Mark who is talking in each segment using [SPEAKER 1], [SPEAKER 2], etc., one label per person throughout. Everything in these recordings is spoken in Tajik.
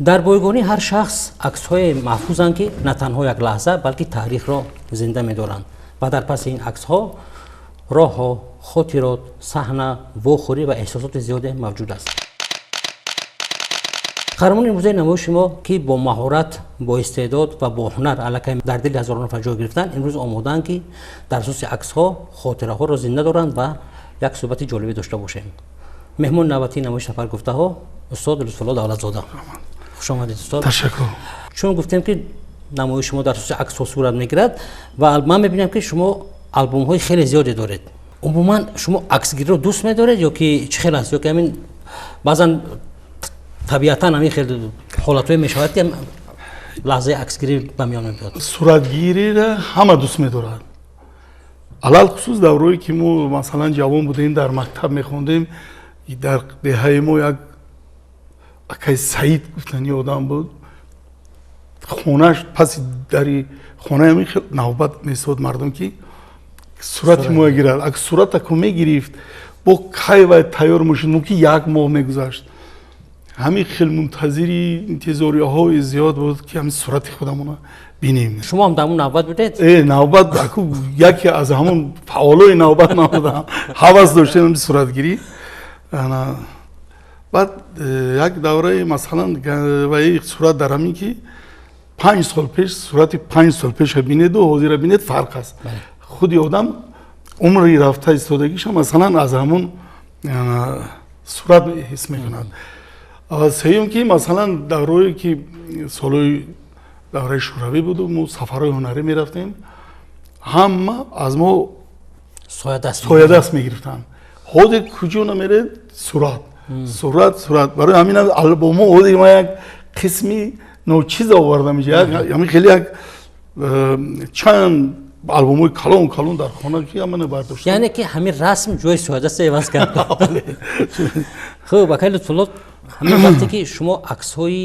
[SPEAKER 1] дар бойгонӣ ҳар шахс аксҳои маҳфузанд ки на танҳо як лаҳза балки таърихро зинда медоранд ва дар паси ин аксҳо роҳҳо хотирот саҳна вохӯрӣ ва эҳсосоти зиёде мавҷуд аст. қаҳрамони имрӯзаи намоиши мо ки бо маҳорат бо истеъдод ва бо ҳунар аллакай дар дили ҳазорон нафар ҷой гирифтанд имрӯз омодаанд ки дар асоси аксҳо хотираҳоро зинда доранд ва як суҳбати ҷолибе дошта бошем. меҳмони навбатии намоиши сафаргуфтаҳо устод Лутфулло Давлатзода. хуш омадед устод.
[SPEAKER 2] ташаккур.
[SPEAKER 1] чун гуфтем ки намоиши мо дар асоси аксҳо сурат мегирад ва ман мебинам ки шумо албомҳои хеле зиёде доред. умуман шумо аксгириро дӯст медоред ё ки чӣ хел аст ё ки ҳамин баъзан табиатан ҳамин хеле ҳолатҳое мешавад ки лаҳзаи аксгирӣ ба миён меояд.
[SPEAKER 2] суратгириро ҳама дӯст медорад. алал хусус даврое ки мо масалан ҷавон будем дар мактаб мехондем дар деҳаи мо як акай Саид гуфтани одам буд. хонаш паси дари хонаи ҳамин хел навбат месод мардум ки сурати мо гирад. ак суратаку мегирифт бо кай вай тайёр мешуд мо ки як моҳ мегузашт. ҳамин хел мунтазири интизориҳои зиёд буд ки ҳамин сурати худамона бинем.
[SPEAKER 1] шумо ҳам дар ҳамун навбат будед?
[SPEAKER 2] навбат аку яке аз ҳамон фаъолои навбат ман будам. ҳавас доштем ҳамин суратгирӣ. баъд як давраи масалан ваи сурат дар ҳамин ки 5 сол пеш сурати 5 сол пеша бинеду ҳозира бинед фарқ аст. худи одам умри рафта истодагиша масалан аз ҳамон сурат ҳис мекунад. сеюм ки масалан даврое ки солҳои давраи шӯравӣ буду мо сафарҳои ҳунарӣ мерафтем ҳама аз мо соядаст мегирифтанд. ҳозир куҷо намеред сурат сурат барои ҳамин албомҳо ҳозир ма як қисми ночиз оварда мешавад. ҳамин хеле як чанд албомҳои калон дар хона ки ҳамана бардоштам.
[SPEAKER 1] яъне ки ҳамин расм ҷои соядаст эваз кард. хуб акай Лутфулло ҳамин вақте ки шумо аксҳои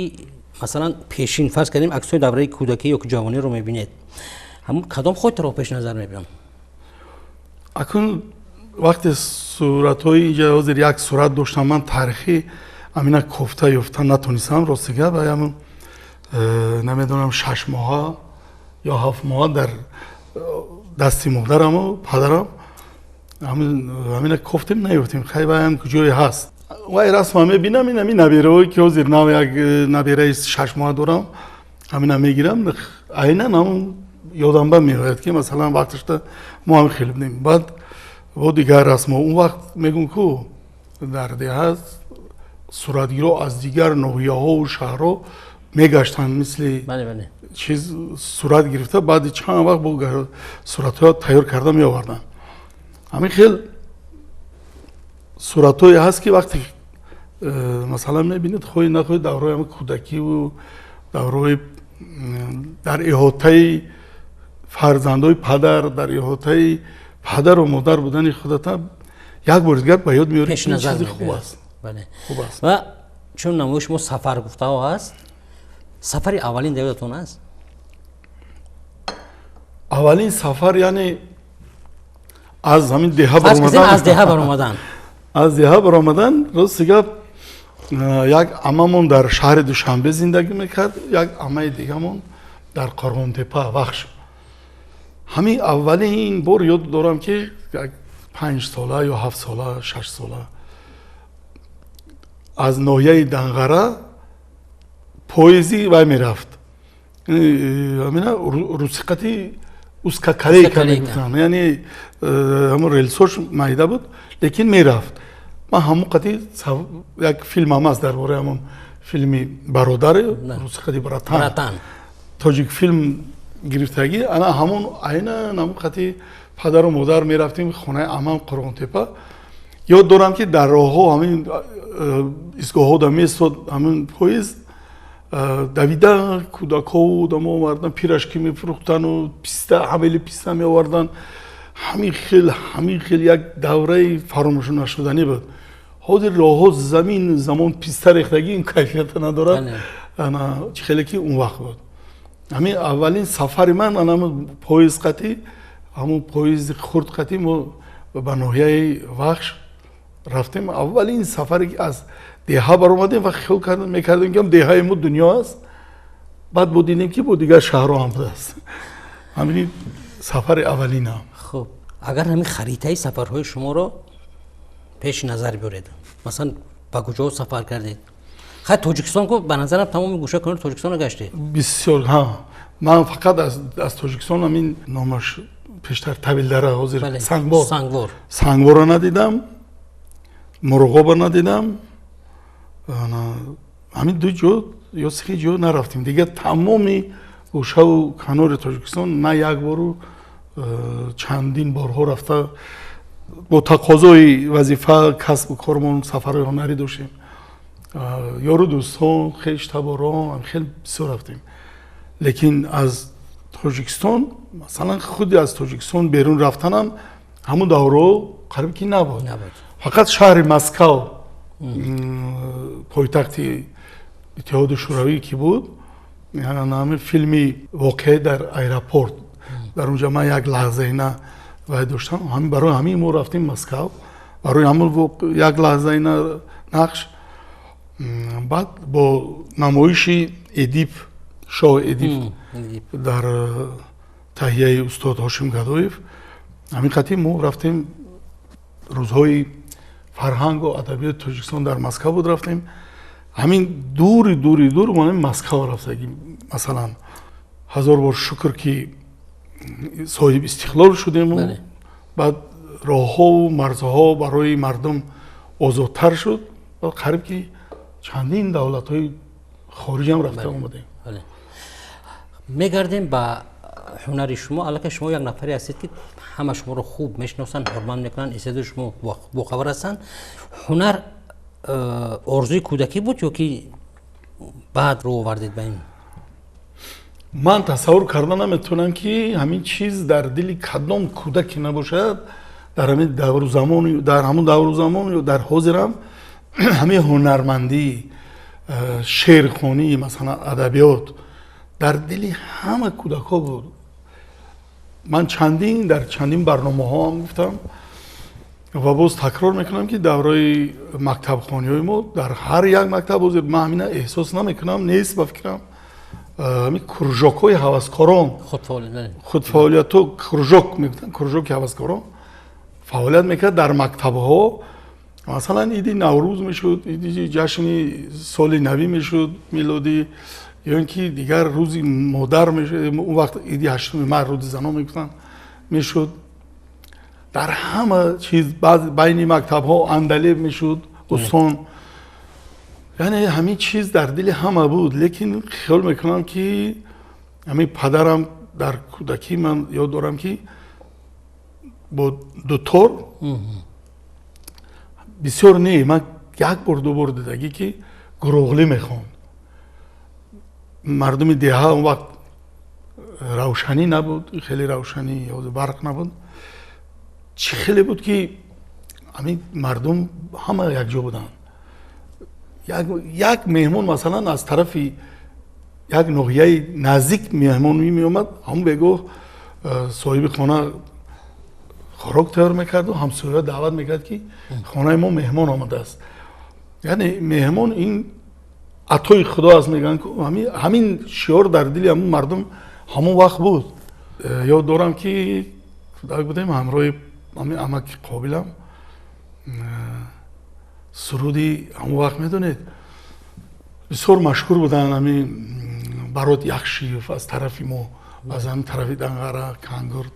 [SPEAKER 1] масалан пешин фарз кардем аксҳои давраи кӯдакӣ ё ки ҷавониро мебинед ҳамун кадом хотираҳо пеш назар мебиён?
[SPEAKER 2] акун вақте суратҳои инҷа ҳозир як сурат доштам ман таърихӣ амина кофта ёфта натонистам ростига ба ҳамн намедонам 6 моҳа ё 7 моҳа дар дасти модараму падарам амина кофтем наёфтем хай ваям куҷое ҳаст. вай расма мебинам ин ҳамин набераҳое ки ҳозир нав як набераи 6 моҳа дорам ҳамина мегирам айнан ҳамн ёдамба меояд ки масалан вақташта мо ҳам хеле будем. баъд бо дигар расмо он вақт мегум ку дар деҳа суратгиро аз дигар ноҳияҳову шаҳрҳо мегаштанд мисли чиз сурат гирифта баъди чанд вақт бо суратҳоро тайёр карда меоварданд. ҳамин хел суратҳое ҳаст ки вақте масалан мебинед хоҳед нахоҳед давраи ҳама кӯдакиву давраи дар иҳотаи фарзандои падар дар иҳотаи падару модар будани худата як бори дигар ба ёд меорӣ чизи хуб аст.
[SPEAKER 1] ва чун намоиши мо сафаргуфтаҳо ҳаст сафари аввалин дар ёдатон аст?
[SPEAKER 2] аввалин сафар яъне аз ҳамин деҳа
[SPEAKER 1] баромадан
[SPEAKER 2] аз деҳа баромадан рости гап як амамон дар шаҳри Душанбе зиндагӣ мекард як амаи дигамон дар Қорғонтепа Вахш. ҳамин аввалин бор ёд дорам ки як 5 сола ё 7 сола 6 сола аз ноҳияи Данғара поезди вай мерафт ҳамина русиқати ускакалейка мегуфтанд яъне ҳамон релсош майда буд лекин мерафт. ман ҳамон қати як филм ҳам аст дар бораи ҳамон филми бародари русиқати братан тоҷик филм гирифтагӣ ана ҳамон айнан ҳамон қати падару модар мерафтем хонаи амам Қорғонтепа. ёд дорам ки дар роҳҳо ҳамин истгоҳҳо да месод ҳамин поезд давида кӯдакҳову одамо омардан пирашкӣ мефурӯхтану писта ҳамели писта меовардан. ҳамин хел як давраи фаромӯшнашуданӣ буд. ҳозир роҳҳо замон писта рехтагӣ ин кайфията надорад чӣ хеле ки он вақт буд. ҳамин аввалин сафари ман ҳамн поезд қатӣ ҳамон поезди хурд қатӣ мо ба ноҳияи Вахш рафтем. аввалин сафаре ки аз деҳа баромадем ва хел мекардем ки деҳаи мо дунё аст. баъд бо дидем ки бо дигар шаҳрҳо ҳам будааст. ҳамини сафари аввалинам.
[SPEAKER 1] хуб агар ҳамин харитаи сафарҳои шуморо пеши назар биёред, масалан ба куҷо сафар кардед? хай тоҷикистон ку ба назарам тамоми гӯша кунори тоҷикистонро гаштед.
[SPEAKER 2] бисёр ҳа ман фақат аз тоҷикистон ҳамин номаш пештар тавилдара ҳозир сангворро надидам, мурғобро надидам, ҳамин ду ҷо ё се ҷо нарафтем. Дигар тамоми гӯшаву канори тоҷикистон на як бору чандин борҳо рафта бо тақозои вазифа касбу кормон сафарҳои ҳунарӣ доштем. ёру дӯстон хеш таборон хеле бисёр рафтем. лекин аз тоҷикистон масалан худи аз тоҷикистон берун рафтанам ҳамун давраҳо қариб ки набуд. фақат шаҳри Москав пойтахти иттиҳоди шӯравӣ ки буд, ҳамин филми воқеъ дар аэропорт дар онҷа ман як лаҳзаина вай доштам. барои ҳамин мо рафтем Москав, барои ҳамун як лаҳзаина нақш. баъд бо намоиши эдип шоҳ эдип дар таҳияи устод Ҳошим Гадоев, ҳамин қатъи мо рафтем рӯзҳои фарҳангу адабиёти Тоҷикистон дар Москав буд рафтем. ҳамин дур монем Москав рафтагим. масалан ҳазор бор шукр ки соҳиб истиқлол шудему. баъд роҳҳову марзҳо барои мардум озодтар шуд. қариб ки чандин давлатҳои хориҷам рафта омадем.
[SPEAKER 1] мегардем ба ҳунари шумо. аллакай шумо як нафаре ҳастед ки ҳама шуморо хуб мешиносанд, ҳурмат мекунанд, истеъдоди шумо бохабар ҳастанд. ҳунар орзуи кӯдакӣ буд ё ки баъд роҳ овардед ба ин?
[SPEAKER 2] ман тасаввур карда наметавонам ки ҳамин чиз дар дили кадом кӯдак ки набошад дар ҳамин давру замон ё дар ҳозирам ҳамин ҳунармандӣ, шеърхонӣ, масалан адабиёт дар дили ҳама кӯдакҳо буд. ман дар чандин барномаҳо ҳам гуфтам ва боз такрор мекунам ки давраи мактабхониҳои мо дар ҳар як мактаб ҳозир ман ҳамина эҳсос намекунам, нест ба фикрам ҳамин кружокҳои ҳаваскорон, худфаъолиятҳо, кружоки ҳаваскорон фаъолият мекард дар мактабҳо. масалан иди наврӯз мешуд, иди ҷашни соли навӣ мешуд милодӣ, ё ин ки дигар рӯзи модар мешуд, он вақт иди 8 март рӯзи занон мегуфтанд мешуд. дар ҳама чиз байни мактабҳо андалеб мешуд, устон. яъне ҳамин чиз дар дили ҳама буд. лекин хиёл мекунам ки ҳамин падарам дар кӯдакӣ ман ёд дорам ки бо дутор бисёр не ман як бор ду бор дидагӣ ки гуруғлӣ мехонд. мардуми деҳа он вақт равшанӣ набуд, хеле равшанӣ ё барқ набуд. чӣ хеле буд ки ҳамин мардум ҳама якҷо буданд. як меҳмон масалан аз тарафи як ноҳияи наздик меҳмон меомад, ҳамон бегоҳ соҳиби хона хӯрок тайёр мекарду ҳамсоя даъват мекард ки хонаи мо меҳмон омадааст. яъне меҳмон ин атои худо аст мегӯянд. ҳамин шиёр дар дили ҳамон мардум ҳамон вақт буд. ёд дорам ки кӯдак будем ҳамроҳи ҳамин амаки қобилам суруди ҳамон вақт медонед бисёр машҳур буданд. ҳамин барот яхшиев аз тарафи мо, аз ҳамин тарафи Данғара, Кангурд,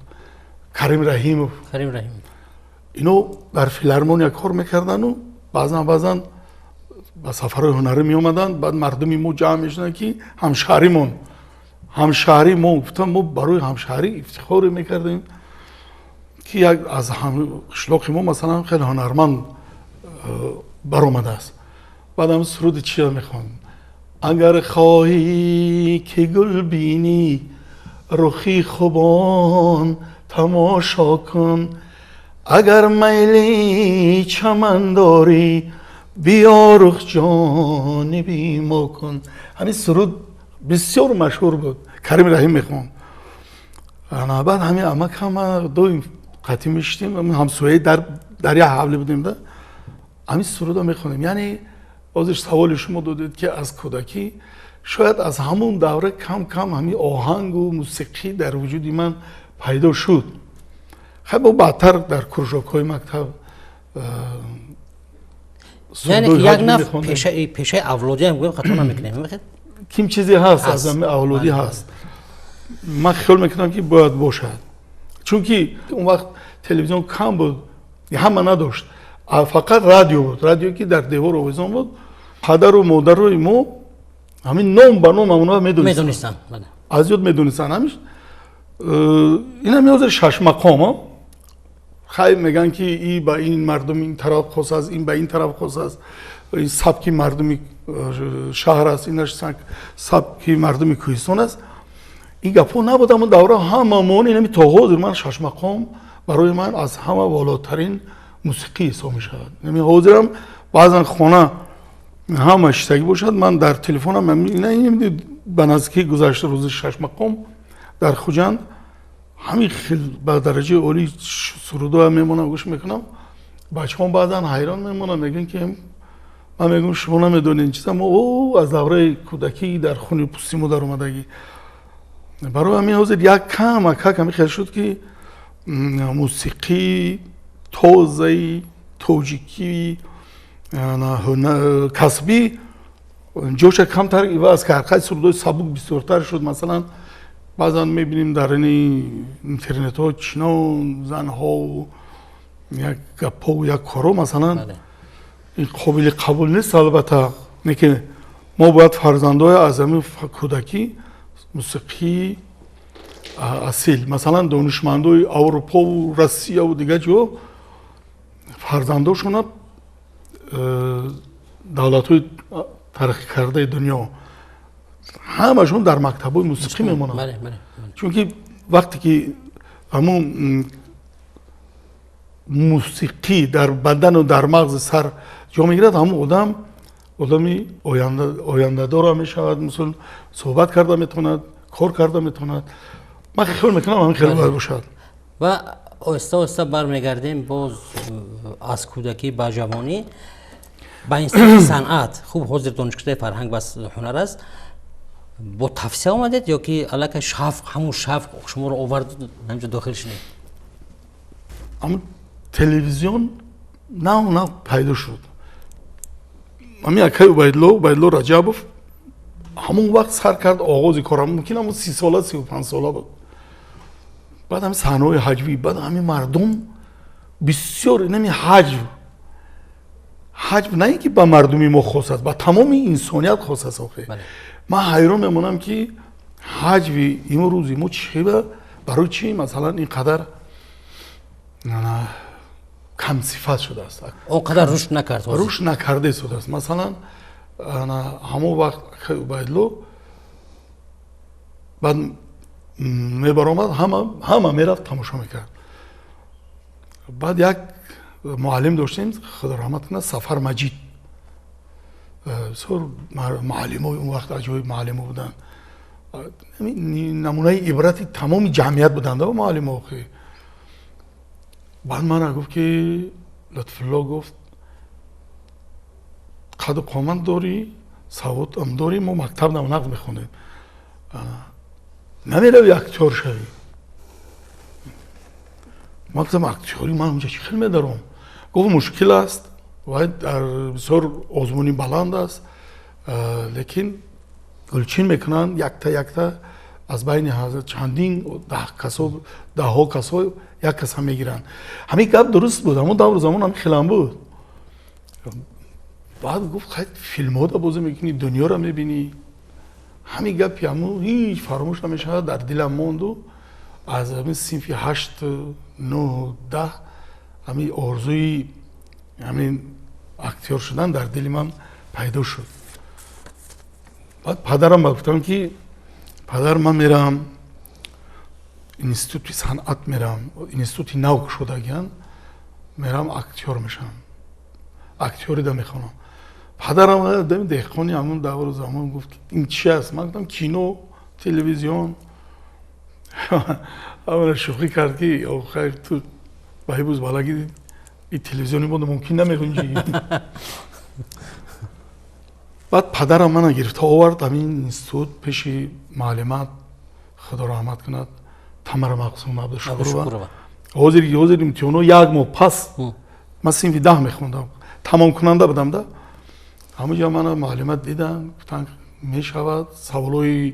[SPEAKER 2] Карим Раҳимов. ино дар филармония кор мекардану баъзан ба сафарҳои ҳунарӣ меомаданд. баъд мардуми мо ҷамъ мешуданд ки ҳамшаҳрӣ мо гуфтам мо барои ҳамшаҳрӣ ифтихоре мекардем ки як аз қишлоқи мо масалан хеле ҳунарманд баромадааст. баъд ҳам суруди чия мехонд. агар хоҳӣ ки гул бинӣ рухи хубон тамошо кун, агар майли чаман дорӣ биё рух ҷониби мо кун. ҳамин суруд бисёр машҳур буд. Карим Раҳим мехонд. баъд ҳамин амакам доим қатъӣ мешидем, ҳамсояи дар як ҳавлӣ будем да. ҳамин суруда мехонем. яъне ازش سوال شما دادید که از کودکی شاید از همون دوره کم کم همین آهنگ و موسیقی در وجود من پیدا شد. خب بعدتر در کرژاک‌های مکتب
[SPEAKER 1] یعنی یک نفر پیشه اولادی هم گویم خطا نمیکنیم
[SPEAKER 2] کیم چیزی هست از همه اولادی هست. من خیال میکنم که باید باشد، چون که اون وقت تلویزیون کم بود، همه نداشت، فقط رادیو بود. رادیو که در دیوار آویزان بود، پدر و مادر روی ما همین نام به نام اونا میدونستن، از یاد میدونستن. همیش این هم یاد شش مقام خیلی میگن که این با این مردم این طرف خاص است، این با این طرف خاص است، این سبکی مردمی شهر است، اینش سبکی مردمی کوهستان است. این گپا نبود، اما دوره هممون اینمی تا حاضر من شش مقام برای من از همه والاترین موسیقی حساب میشود. یعنی حاضرم بعضا خانه هم اشتگی باشد، من در تلفنم این به نزدیکی گذشته روز شش مقام در خوجند همین خیلی به درجه عالی سرودو هم میمونم گوش میکنم. بچه هم بعدا حیران میمونم، میگن که من میگم شما نمیدونین این چیزا، ما او از دوره کودکی در خونه پوستیمو در اومدگی. برای همین حاضر یک کم خیلی شد که موسیقی تازه توجیکی کسبی جوش کمتر ایواز کرد، خیلی سرودای سبک بسیارتر شد. مثلا بعضا میبینیم در این اینترنت ها چنان زن ها و یک گپا و یک کارو مثلا این قابل قبول نیست. البته نه که ما باید فرزندای از همین کودکی موسیقی اصیل، مثلا دانشمندای اروپا و روسیه و دیگه جو فرزنداشون دولت‌های ترقی کرده دنیا همشون در مکتب‌های موسیقی میمونن. چون که وقتی که همون موسیقی در بدن و در مغز سر جا میگیرد، همون آدمی آینده دار میشود، مثلا صحبت کرده میتوند، کار کرده میتوند. من خیال میکنم همین خیلی باید باشد.
[SPEAKER 1] و آهسته آهسته برمیگردیم باز از کودکی به جوانی با این صنعت. خوب حاضر دانشکده فرهنگ و هنر است، با تفسیر آمدید یا که علاقه همون شفق شما رو آورد همینجا داخل شدید؟
[SPEAKER 2] اما تلویزیون نه پیدا شد. همین اکای عبیدالله رجبوف همون وقت سر کرد آغاز کارم، ممکن همون 30 ساله 35 ساله بود. بعد همین صحنه‌های حجوی، بعد همین مردم بسیار نمی حجو نه اینکه با مردمی ما خاص است، با تمام انسانیت خاص است. من حیران میمونم که حجوی این روزی ما چه برای چی مثلا اینقدر کم صفت شده است،
[SPEAKER 1] اونقدر روش
[SPEAKER 2] نکرده شده است. مثلا همون وقت عبیدالله بعد میبرآمد همه میرفت تماشا میکرد. بعد یک معلم داشتیم خدا رحمت کنه، سفر مجید، بسیار معلم های اون وقت عجایب معلم بودن، نمونه عبرت تمام جمعیت بودند و معلم ها. بعد من گفت که لطف الله گفت قد و قامت داری، سواد هم داری، ما مکتب نقد میخوندیم، نمیره اکتور شوی. ما گفتم اکتوری من اونجا چی خیلی میدارم. گفت مشکل است، باید در بسیار آزمونی بلند است، لیکن گلچین میکنن یک تا از بین چندین ده ها کسا یک کس هم میگیرن. همین گپ درست بود، همون دور زمان هم خیلی بود. بعد گفت خیلی فیلم ها دا بازی میکنی، دنیا رو میبینی. همین گپی همون هیچ فراموش نمیشه، در دلم موند و از همین صنف 8 9 10 همین آرزوی همین اکتور شدن در دل من پیدا شد. بعد پدرم گفتم که پدر من میرم اینستیتوت صنعت، میرم اینستیتوت نو شدگان، میرم اکتور میشم، اکتوری دا میخونم. پدرم دم دهقانی همون دور زمان گفت این چی است؟ من گفتم کینو، تلویزیون. اول شوخی کرد که او خیر تو باید باز بالا گیدید این تلویزیونی بود ممکن نمیرونجی. بعد پدرم منو گرفت آورد همین اینستیتوت پیش معلمت خدا رحمت کند تمر مقسوم عبدالشکورова حاضر امتحانو یک ماه پس من صنف 10 میخوندم تمام کننده بودم ده همونجا من معلمت دیدن گفتن میشود سوالای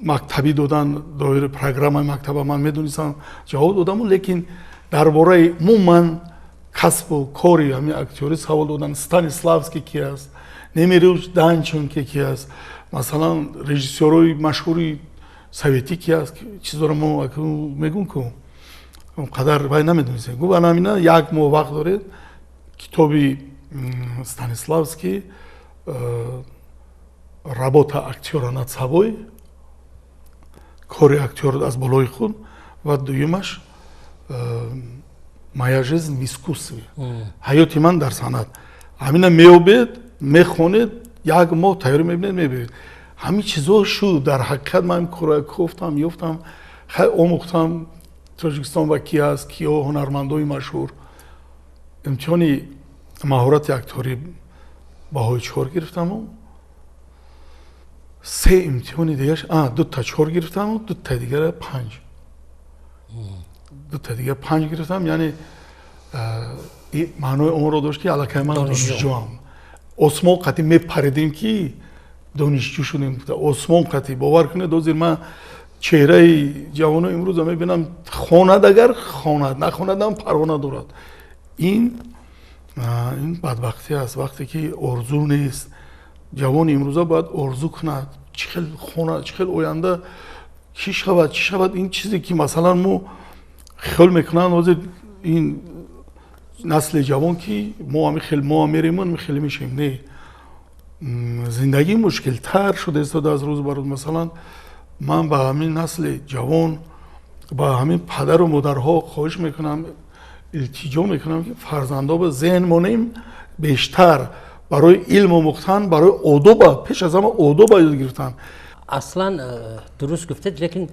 [SPEAKER 2] مکتبی دادن دایر پروگرام مکتب من میدونستم جواب دادم لیکن درباره من کسب و کاری همین اکتوری سوال دادن ستانیسلاوسکی کی است نمیروش دانچون کی است مثلا رژیسورای مشهوری سویتی کی است چیزا رو ما میگم که اونقدر وای نمیدونستم گفت انا اینا یک ماه وقت داره کتابی ستانیسلاوسکی работа актера над собой кори актер аз болои худ ва дуюмаш моя жизнь в искусстве ҳаёти ман дар санъат ҳамина меёбед мехонед як моҳ тайёрӣ мебинед мебинед ҳамин чизо шуд дар ҳақиқат ман кора гуфтам ёфтам хай омӯхтам тоҷикистон ва ки аст киё ҳунармандои машҳур имтиҳони маҳорати акторӣ баҳои 4 гирифтаму سه امتحانی دیگرش 2 تا 4 گرفتم و 2 تا دیگر 5 2 تا دیگر 5 گرفتم یعنی این معنای اون رو داشت که علاقه من دانشجوام اسمان قطعی میپریدیم که دانشجو شدیم اسمان قطعی باور کنید دوزیر من چهره جوانو امروز میبینم خواند اگر خواند نخواندم پروانه دارد این بدبختی است وقتی که آرزو نیست جوان امروزه باید آرزو کند چخیل خونه چخیل آینده چی شود این چیزی که مثلا ما خیال میکنن واسه این نسل جوان که ما هم خیلی ما میریم خیلی میشیم نه زندگی مشکل تر شده است از روز به روز مثلا من با همین نسل جوان با همین پدر و مادرها خواهش میکنم التجا میکنم که فرزندا به ذهن مونیم بیشتر برای علم آموختن برای آداب پیش از همه آداب یاد گرفتن
[SPEAKER 1] اصلا درست گفتید لیکن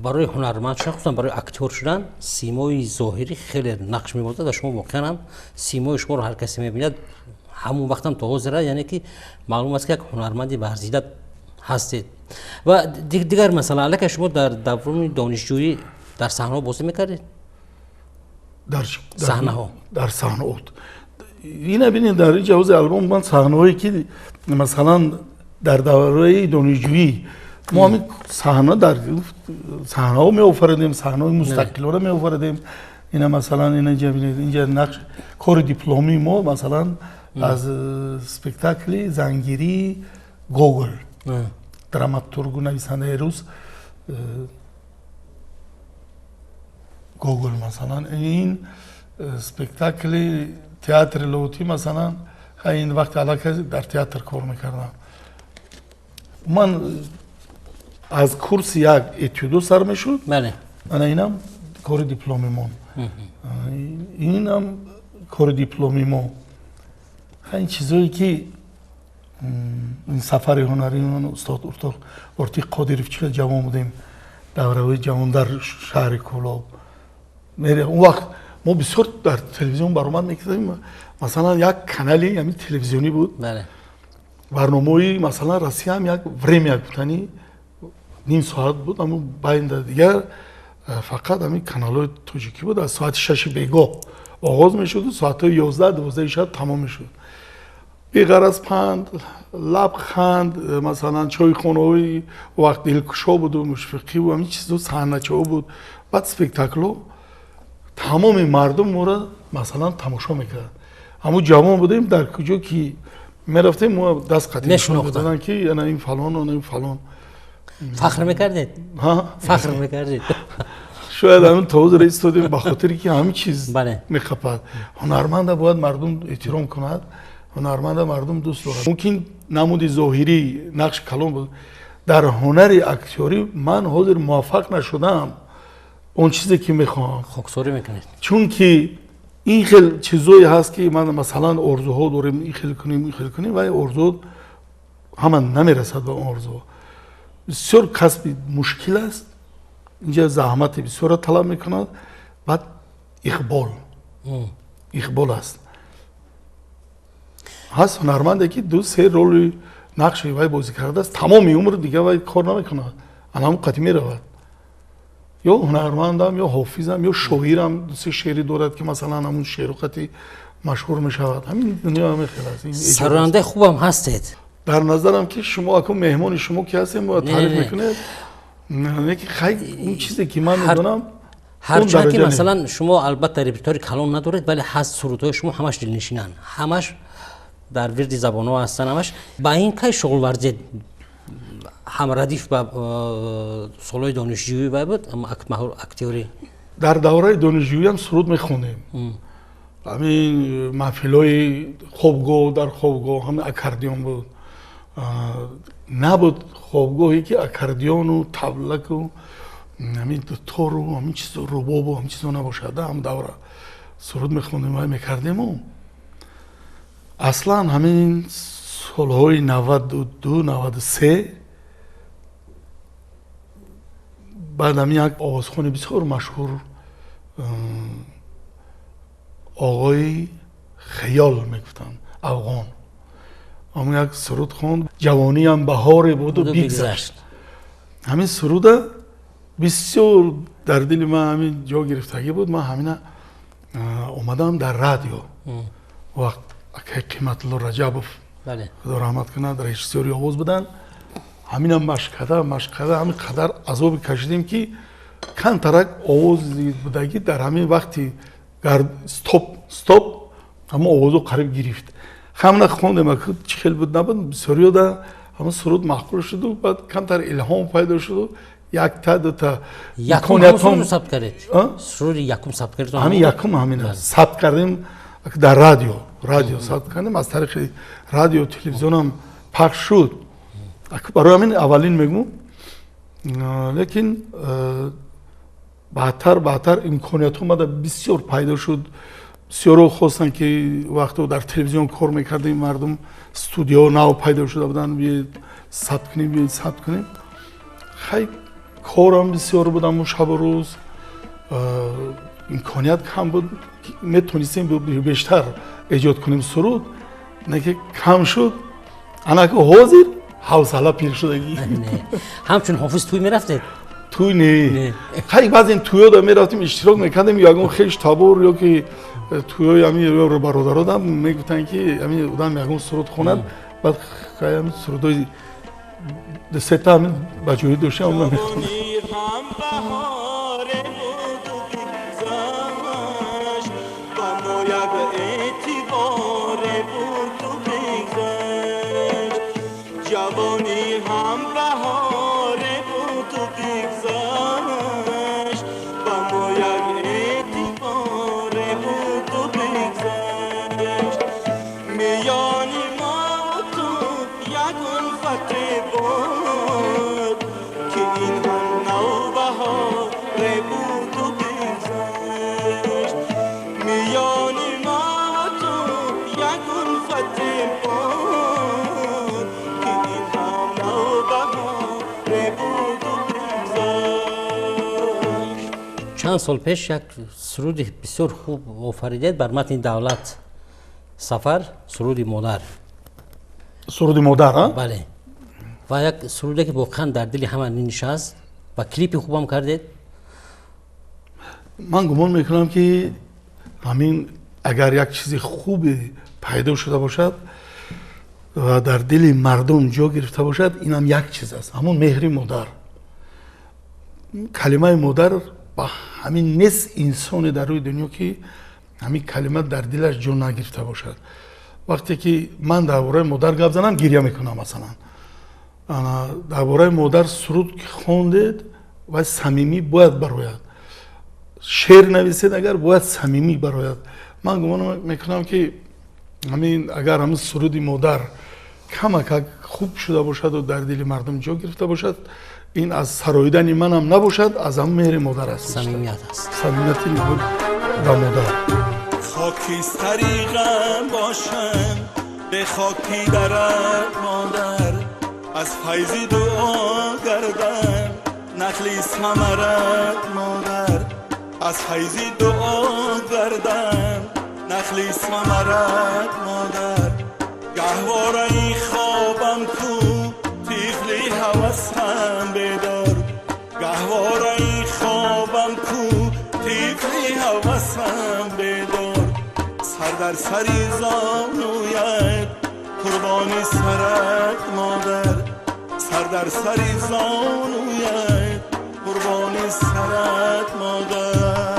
[SPEAKER 1] برای هنرمند شدن خصوصا برای اکتور شدن سیمای ظاهری خیلی نقش می‌بازد و شما واقعا هم سیمای شما رو هر کسی می‌بیند همون وقت هم تو حاضره یعنی که معلوم است که یک هنرمندی ورزیده هستید و دیگر مثلا علاقه شما در دوران دانشجویی در صحنه بازی می‌کردید
[SPEAKER 2] در
[SPEAKER 1] صحنه
[SPEAKER 2] ها این ببینید در این جواز آلبوم من صحنه‌هایی که مثلا در دوره دانشجویی ما همین صحنه در صحنه‌ها می‌آفریدیم صحنه‌های مستقل رو می‌آفریدیم اینا مثلا اینجا ببینید اینجا نقش کار دیپلمی ما مثلا از اسپکتاکل زنگیری گوگل دراماتورگ و نویسنده روز گوگل مثلا این اسپکتاکل تئاتر لوتی مثلا این وقت علاقه در تئاتر کار میکردم من از کورس یک اتیودو سر میشد
[SPEAKER 1] بله
[SPEAKER 2] من اینم کار دیپلمیمون اینم کار دیپلمیمون این چیزایی که این سفر هنری من استاد ارتیق قادریف چه جوان بودیم دوره جوان در شهر کلاب میره اون وقت ما بسیار در تلویزیون برآمد میکردیم مثلا یک کانالی همین تلویزیونی بود
[SPEAKER 1] بله
[SPEAKER 2] برنامه‌ای مثلا روسیه هم یک وریم یک بودنی نیم ساعت بود اما باید دیگر فقط همین کانال‌های تاجیکی بود از ساعت 6 بیگاه آغاز میشد و ساعت 11 12 شب تمام میشد بی‌غرض پند لبخند مثلا چای خونه‌ای وقت دلکشا بود و مشفقی و همین چیزا صحنه‌چا بود بعد اسپکتاکل تمام مردم ما را مثلا تماشا میکرد همون جوان بودیم در کجا که میرفتیم ما دست قطعی می‌دادن که یعنی این فلان و این فلان
[SPEAKER 1] فخر میکردید
[SPEAKER 2] ها
[SPEAKER 1] فخر میکردید
[SPEAKER 2] شاید همون توضیح رئیس دادیم به خاطری که همین چیز
[SPEAKER 1] بله
[SPEAKER 2] میخپد هنرمند باید مردم احترام کند هنرمند مردم دوست دارد ممکن نمود ظاهری نقش کلام بود در هنر اکتوری من حاضر موفق نشدم اون چیزی که میخوام
[SPEAKER 1] خاکساری میکنید
[SPEAKER 2] چون که این خیلی چیزایی هست که من مثلا آرزوها داریم این خیلی کنیم و آرزو همان نمیرسد به آرزو بسیار کسب مشکل است اینجا زحمت بسیار طلب میکند بعد اقبال است ҳаст ҳунарманде ки ду се роли нақши вай бозӣ кардааст, тамоми умр дига вай кор намекунад, анаму қатӣ меравад. ё ҳунармандам, ё ҳофизам, ё шоирам, ду се шеъри дорад ки масалан ҳамун шеъру хати машҳур мешавад. ҳамин дунё ҳаме хел аст.
[SPEAKER 1] саронандаи хубам ҳастед.
[SPEAKER 2] дар назарам ки шумо акун меҳмони шумо ки ҳастем бо таъриф мекунед, неки хай ин чизе ки ман медонам
[SPEAKER 1] ҳарчанд ки масалан шумо албатта репертуари калон надоред, вале ҳаст сурудҳои шумо ҳамаш дилнишинанд, ҳамаш дар вирди забонҳо ҳастанд, ҳамаш ба ин кай шуғул варзед ҳамрадиф ба солҳои донишҷӯӣ вай буд актёрӣ?
[SPEAKER 2] дар давраи донишҷӯиам суруд мехонем. ҳамин маҳфилҳои хобгоҳ, дар хобгоҳ ҳамин аккордеон буд. Набуд хобгоҳе ки аккордеону таблаку ҳамин дутору ҳамин чизо рубобу ҳамин чизо набошад. ҳамин давра суруд мехондем вай мекардему. аслан ҳамин солҳои 92-93 баъд ҳамин як овозхони бисёр машҳур оғои хаёл мегуфтанд, афғон, ҳамин як суруд хонд, ҷавониам баҳоре буду бигзашт. ҳамин суруда бисёр дар дили ман ҳамин ҷо гирифтагӣ буд. ман ҳамина омадам дар радио вақт акаи қиматулло раҷабов худо раҳмат кунад режиссёри овоз буданд. ҳамина машқ карда ҳамин қадар азоби кашидем ки кантарак овози будагӣ дар ҳамин вақти стоп ҳамин овозо қариб гирифт. ҳамна хондем чӣ хел буд набуд, бисёриёда ҳамин суруд маъқул шуду, баъд камтар илҳом пайдо шуду. якта дута ҳамин якум ҳамин сабт кардем дар радио сабт кардем, аз тариқи радио телевизионам пахш шуд. барои ҳамин аввалин мегӯм, лекин баъдтар имкониятҳо мада бисёр пайдо шуд. бисёро хостанд ки вақто дар телевизион кор мекардем, мардум студио нав пайдо шуда буданд, биед сабт кунем. хай корам бисёр будам шабу рӯз, имконият кам буд, метонистем бештар эҷод кунем суруд, неки кам шуд. анаки ҳозир ҳавсала пир шудагӣ.
[SPEAKER 1] ҳамчун ҳофиз туй мерафтед?
[SPEAKER 2] туй не. хай баъзен туйёда мерафтем, иштирок мекардем, ягон хеш табор ё ки туйёи ҳамин ё бародародам мегуфтанд ки ҳамин одам ягон суруд хонад, баъд хай ҳамин сурудҳои дусета ҳамин ба ҷои доштам ҳамин мехонам.
[SPEAKER 1] чанд сол пеш як суруди бисёр хуб офаридед бар матни Давлат Сафар, суруди модар.
[SPEAKER 2] суруди модар,
[SPEAKER 1] бале. ва як суруде ки воқеан дар дили ҳама нишаст ва клипи хубам кардед.
[SPEAKER 2] ман гумон мекунам ки ҳамин агар як чизи хубе пайдо шуда бошад ва дар дили мардум ҷо гирифта бошад, инам як чиз аст, ҳамон меҳри модар. калимаи модар ба ҳамин нест инсоне дар рӯи дунё ки ҳамин калима дар дилаш ҷо нагирифта бошад. вақте ки ман дар бораи модар гап занам, гирья мекунам. масалан дар бораи модар суруд ки хондед вай самимӣ бояд барояд, шеър нависед агар бояд самимӣ барояд. ман гумон мекунам ки ҳамин агар ҳамин суруди модар камакак хуб шуда бошаду дар дили мардум ҷо гирифта бошад, ин аз сароидани манам набошад, аз ҳамин меҳри модар аст.
[SPEAKER 1] самимият аст.
[SPEAKER 2] самимияти набуд ба модар.
[SPEAKER 3] خاکستری غم باشم به خاکی درد مادر، از فیضی دعا کردم نخلی ثمرت مادر، از فیضی دعا کردم نخلی ثمرت مادر، گهواره خوابم کو تیفلی حواسم بدار گهواره خوابم کو تیفلی حواسم بدار سر در سری زانویت قربانی سرت مادر سر در سری زانویت قربانی سرت مادر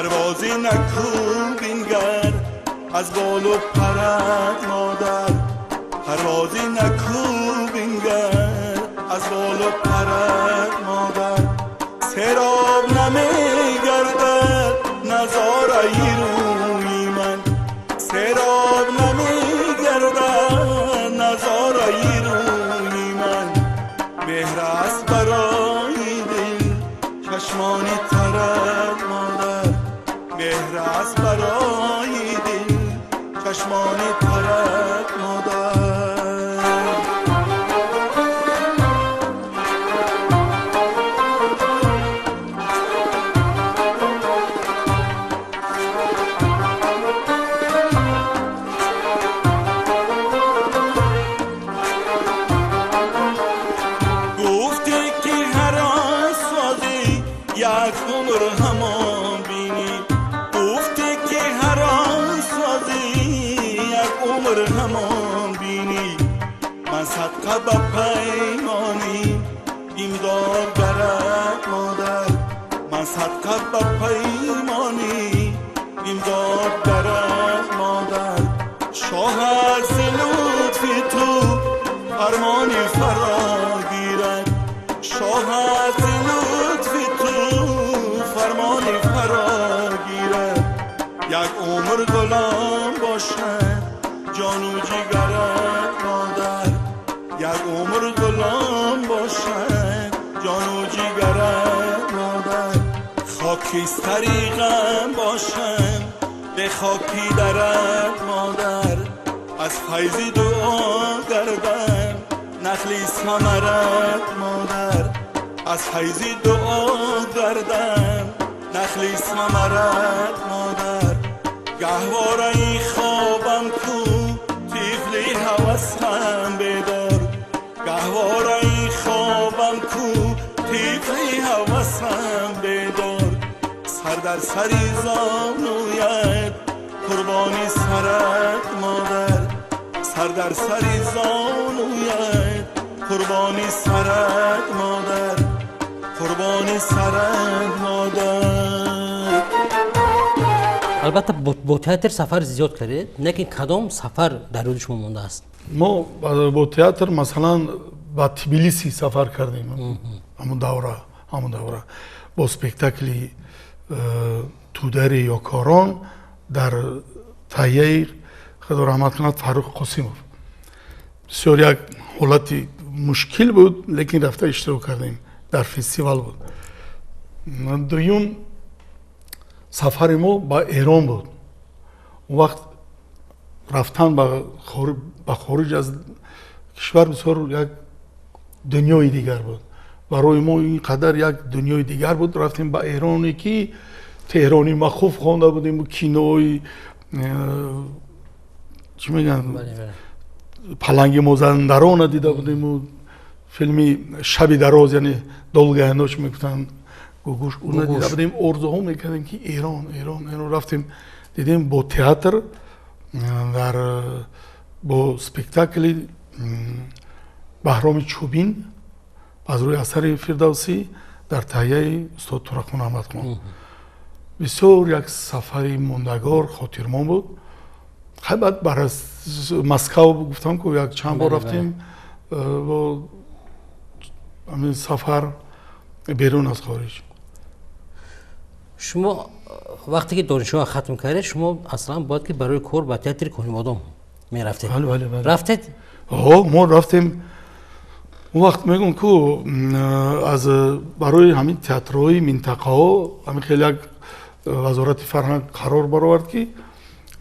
[SPEAKER 3] پروازی نکو بینگر از بال و پرت مادر پروازی نکو بینگر از بال و پرت مادر سراب نمیگردد نظاره روی من سراب نمیگردد نظاره روی من مهر است برای دل چشمانی ترت مادر مهر است برای دل چشمانی ترت مادر صدقه به پیمانی امداد گرد مادر من صدقه به پیمانی امداد گرد مادر شاه از لطف تو فرمانی فرا گیرد شاه از لطف تو فرمانی فرا گیرد یک عمر غلام باشد جان و جگرت مادر یک عمر غلام باشد جان و جگرت مادر خاکستری غم باشم به خاکی درت مادر از فیض دعا گردم نخلی ثمرت مادر از فیض دعا گردم نخلی ثمرت مادر گهواره خوابم کو تیفلی حواسم بدار گهواره خوابم کو تیفلی حواسم بدار سر در سری زانویت قربانی سرت مادر سر در سری زانویت قربانی سرت مادر قربانی سرت مادر
[SPEAKER 1] البته با تئاتر سفر زیاد کردید لیکن کدام سفر در روز شما مونده است
[SPEAKER 2] ما با تئاتر مثلا با تبلیسی سفر کردیم همون دوره با اسپکتاکلی تودر یا کاران در تهیه خدا رحمت کند فرخ قاسمov بسیار یک حالت مشکل بود لیکن رفته اشتراک کردیم در فستیوال بود دویم سفر ما با ایران بود اون وقت رفتن با خارج از کشور بسیار یک دنیای دیگر بود برای ما اینقدر یک دنیای دیگر بود رفتیم با ایرانی که تهرانی مخوف خوانده بودیم و کینوی چی میگن پلنگ مازندران دیده بودیم و فیلمی شب دراز یعنی دولگه نوش میگفتن گوگوش اون دیده بودیم ارزوها میکردیم که ایران رفتیم دیدیم با تئاتر در با سپکتاکل بهرام چوبین از روی اثر فردوسی در تهیه استاد تورخان احمدخان بسیار یک سفری موندگار خاطرمان بود بعد برای مسکو گفتم که یک چند بار رفتیم با همین سفر بیرون از خارج
[SPEAKER 1] شما وقتی که دانشگاه ختم کردید شما اصلا باید که برای کار با تئاتر کنیم آدم میرفتید؟
[SPEAKER 2] بله.
[SPEAKER 1] رفتید؟
[SPEAKER 2] ما رفتیم اون وقت میگم که از برای همین تئاترهای منطقه ها همین خیلی یک وزارت فرهنگ قرار برآورد که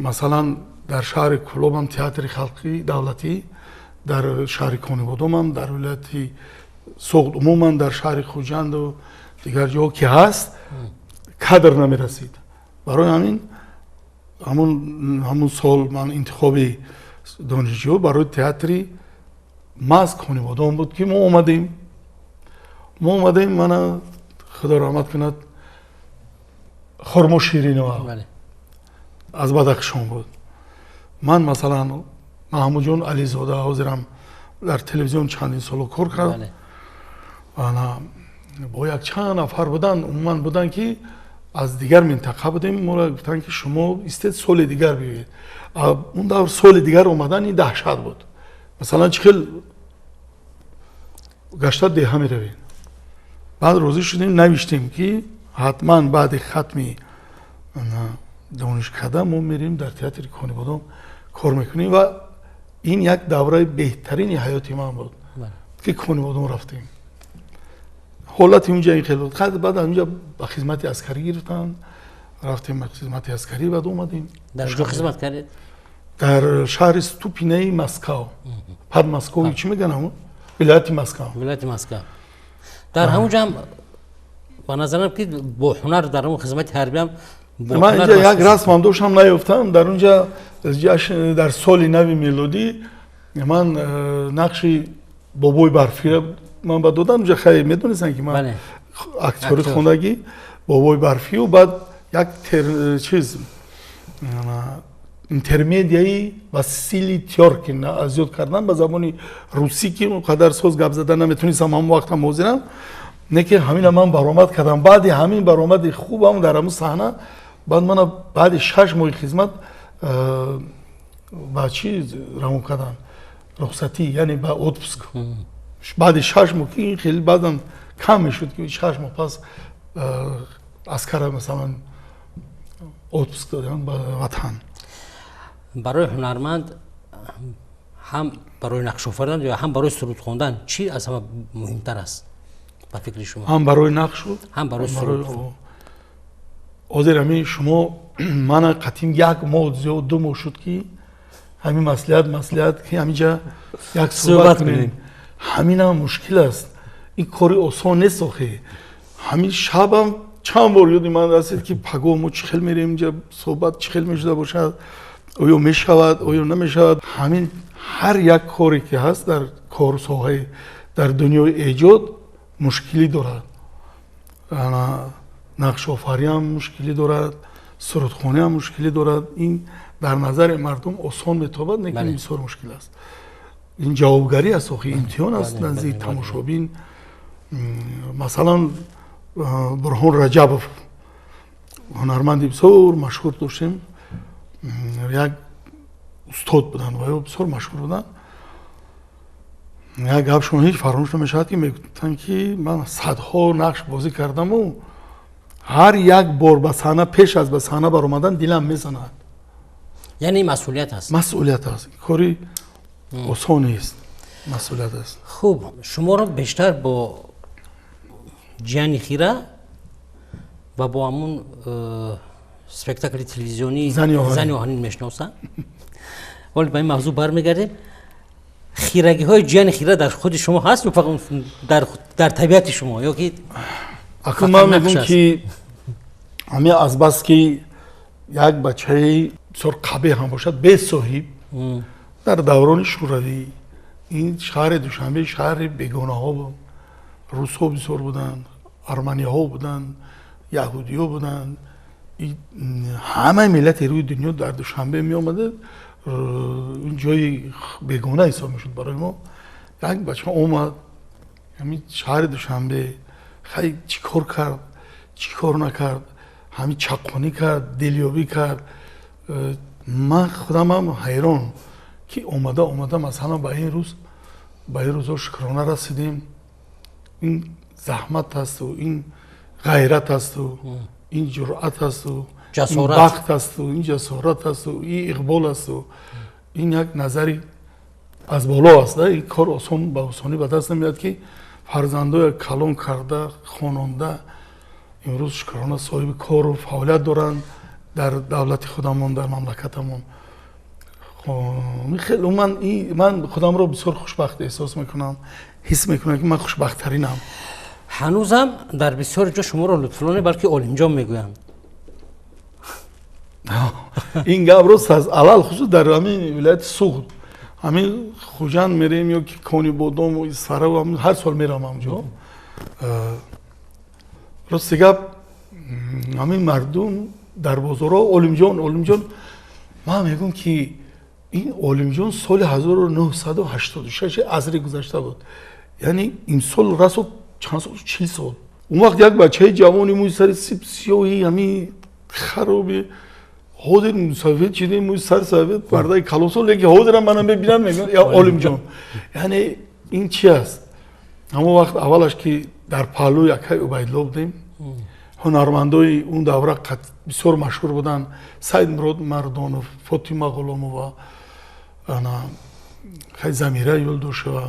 [SPEAKER 2] مثلا در شهر کلوب هم تئاتر خلقی دولتی، در شهر کانیبادوم هم، در ولایت سوغد عموما، در شهر خوجند و دیگر جاها که هست کادر نمیرسید. برای همون سال من انتخاب دانشجو برای تئاتری ماز کانیبادوم بود که ما اومدیم. من خدا رحمت کند خرما شیرینوف از بدخشان بود. من مثلا محمود جان علیزاده حاضرم در تلویزیون چندین سال کار کردم. انا با یک چند نفر بودن که از دیگر منطقه بودیم. ما را گفتن که شما استید سال دیگر بیایید. اون دور سال دیگر اومدن این دهشت بود. مثلا چخیل گشته دیه میروید. بعد روزی شدیم نوشتیم که حتما بعد ختمی دانشکده ما میریم در تئاتر کانیبادوم کار میکنیم و این یک دوره بهترین حیاتی من بود که کانیبادوم رفتیم. حالت اونجا این خیلی بود. بعد اونجا با خدمت عسکری گرفتن، رفتیم به خدمت عسکری. بعد اومدیم.
[SPEAKER 1] در اونجا خدمت کردید؟ در
[SPEAKER 2] شهر استوپینه مسکو. پد مسکو چی میگن همون؟ ولایت مسکو.
[SPEAKER 1] در همونجا هم به نظرم که با هنر در اون خدمت حربی هم
[SPEAKER 2] من اینجا یک رسم هم داشتم نیفتم. در اونجا در سال 9 میلادی من نقشی بابای برفی من با دادم. اونجا خیلی میدونستن که من اکتوری خوندگی بابای برفی و بعد یک اینترمدیایی وسیلی تیار کردن از یاد کردن به زبان روسی که اونقدر سوز گپ زدن نمیتونستم هم وقت هم حاضرم. نه که همین من برآمد کردم. بعد همین برآمد خوبم در همون صحنه بعد من بعد 6 ماه خدمت با چیز رام کردن رخصتی، یعنی با اتپسک. بعد 6 ماه که خیلی بعدم کم میشد که 6 ماه پس عسکر مثلا اتپسک دادن به وطن.
[SPEAKER 1] برای هنرمند هم برای نقش آفریدن یا هم برای سرود خواندن چی از همه مهمتر است با فکر شما؟
[SPEAKER 2] هم برای نقش و
[SPEAKER 1] هم برای سرود خواندن.
[SPEAKER 2] حاضر شما من قطیم 1 ماه یا 2 ماه شد که همین مسئولیت که همینجا یک صحبت کنیم. همین هم مشکل است. این کاری آسان نیست. همین شبم چند بار یادم من رسید که پگاه ما چخیل میریم اینجا صحبت چخیل میشده باشد، آیا میشود آیا نمیشود. همین هر یک کاری که هست در کار ساحه در دنیای ایجاد مشکلی دارد. نقش آفری هم مشکلی دارد، سرودخوانی هم مشکلی دارد. این در نظر مردم آسان میتابد، نه که بسیار مشکل است. این جوابگری است، امتحان است نزدیک تماشابین. مثلا برهان رجبوف هنرمندی بسیار مشهور داشتیم، یک استاد بودن و بسیار مشهور بودن. یک گپشون هیچ فراموش نمیشود که میگفتن که من صدها نقش بازی کردم و هر یک بار به صحنه پیش از به صحنه برآمدن دلم میزند.
[SPEAKER 1] یعنی مسئولیت است.
[SPEAKER 2] مسئولیت است. کاری آسان نیست. مسئولیت است.
[SPEAKER 1] خوب، شما رو بیشتر با جیانی خیره و با همون سپکتاکل تلویزیونی زنی آهنین میشناسن. ولی به این موضوع برمیگردیم. خیرگی های جیان خیره در خود شما هست یا فقط در طبیعت شما یا که
[SPEAKER 2] اکنون من میگم که همه از بس که یک بچه بسیار قبیح هم باشد به صاحب در دوران شوروی این شهر دوشنبه شهر بیگانه ها بود. روس ها بسیار بودن، ارمنی ها بودن، یهودی ها بودن. همه ملت روی دنیا در دوشنبه می آمده. این جای بیگانه حساب میشد برای ما. یک بچه اومد همین شهر دوشنبه خیلی چی کار کرد چی کار نکرد، همین چقانی کرد، دلیابی کرد. من خودم هم حیران که اومده مثلا به این روز شکرانه رسیدیم. این زحمت هست و این غیرت هست و این جرأت هست و این بخت هست و این جسارت هست و این اقبال هست و این یک نظری از بالا است. این کار آسان با آسانی به دست نمیاد که فرزندای کلان کرده خواننده امروز شکرانه صاحب کار و فعالیت دارند در دولت خودمون، در مملکتمون. خیلی من خودم رو بسیار خوشبخت احساس میکنم، حس میکنم که من خوشبخت ترینم.
[SPEAKER 1] هنوزم در بسیار جا شما رو لطفلانه بلکه اولینجان میگویم.
[SPEAKER 2] این گپ رو از علل خصوص در همین ولایت سوخت همین خوجند میریم یا که کانی بودم و سره و هر سال میرم همونجا. راست گپ همین مردم در بازارها اولینجان من میگم که این اولینجان سال 1986 عصر گذشته بود. یعنی این سال رسو چند سال 40 سال. اون وقت یک بچه جوانی موی سر سیب سیاهی همین خرابی حاضر مسافت چیدیم موی سر سفید بردای کلوسو لیکن حاضرم منم ببینم میگن یا اولینجان. یعنی این چی است؟ همون وقت اولش که در پهلوی اکای عبیدالله بودیم، هنرمندای اون دوره بسیار مشهور بودن، سید مراد مردان و فاطمه غلامова انا خیلی زمیره یولدوش و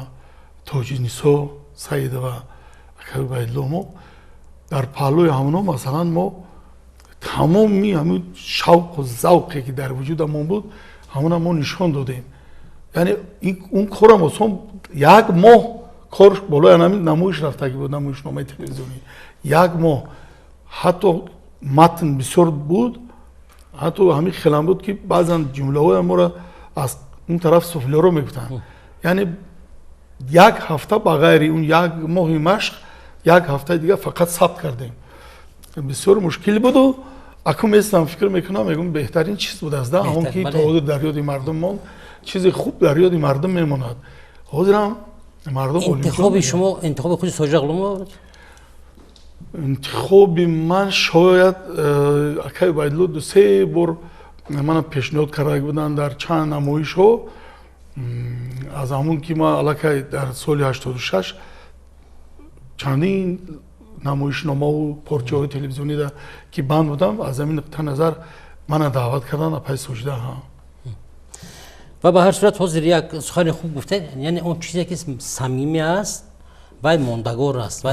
[SPEAKER 2] توجی نیسو سید و اکای عبیدالله ما در پهلوی همونا مثلا ما تمامی همون شوق و ذوقی که در وجودمون بود همون ما نشان دادیم. یعنی اون کارم اصلا یک ماه کارش بالای همین نمایش رفته که بود، نمایشنامه تلویزیونی یک ماه. حتی متن بسیار بود، حتی همین خیلی بود که بعضا جمله های ما را از اون طرف سفله رو میگفتن. یعنی یک هفته بغیر اون یک ماه مشق یک هفته دیگه فقط ثبت کردیم. بسیار مشکل بود و اکنون میستم فکر میکنم میگم بهترین چیز بود از ده همون که تا در یاد مردم ماند، چیز خوب در یاد مردم میماند. حاضرم مردم
[SPEAKER 1] انتخاب شما انتخاب خود ساجد غلام بود؟
[SPEAKER 2] انتخاب من شاید اکای عبیدالله دو سه بار من پیشنهاد کرده بودن در چند نمایش ها. از همون که ما علاقه در سال 86 چندین نمایشنامه و پارچه های تلویزیونی در که بند بودم، از همین نقطه نظر من دعوت کردن اپای سجده ها.
[SPEAKER 1] و به هر صورت حاضر یک سخن خوب گفته، یعنی اون چیزی که صمیمی است و ماندگار است